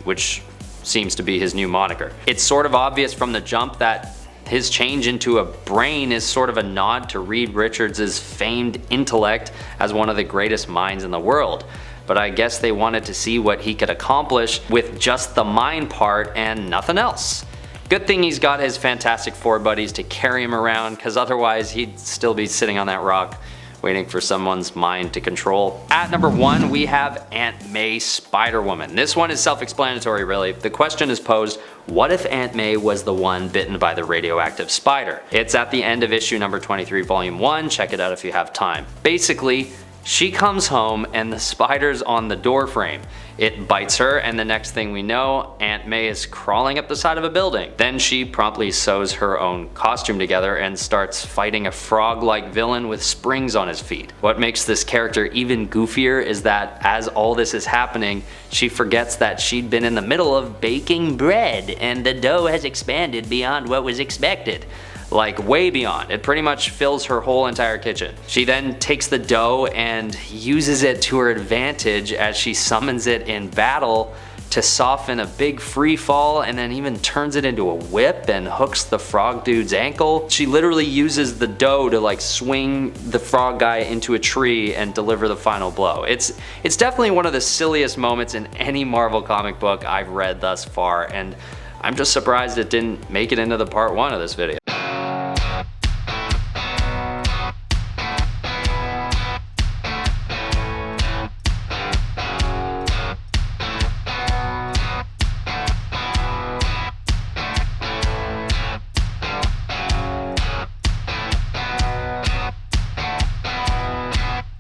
which seems to be his new moniker. It's sort of obvious from the jump that his change into a brain is sort of a nod to Reed Richards' famed intellect as one of the greatest minds in the world. But I guess they wanted to see what he could accomplish with just the mind part and nothing else. Good thing he's got his Fantastic Four buddies to carry him around, because otherwise he'd still be sitting on that rock waiting for someone's mind to control. At number 1 we have Aunt May Spider-Woman. This one is self-explanatory really. The question is posed, what if Aunt May was the one bitten by the radioactive spider? It's at the end of issue number 23 volume 1, check it out if you have time. Basically, she comes home and the spider's on the door frame. It bites her, and the next thing we know, Aunt May is crawling up the side of a building. Then she promptly sews her own costume together and starts fighting a frog-like villain with springs on his feet. What makes this character even goofier is that as all this is happening, she forgets that she'd been in the middle of baking bread and the dough has expanded beyond what was expected. Like way beyond. It pretty much fills her whole entire kitchen. She then takes the dough and uses it to her advantage as she summons it in battle to soften a big free fall, and then even turns it into a whip and hooks the frog dude's ankle. She literally uses the dough to like swing the frog guy into a tree and deliver the final blow. It's definitely one of the silliest moments in any Marvel comic book I've read thus far, and I'm just surprised it didn't make it into the part 1 of this video.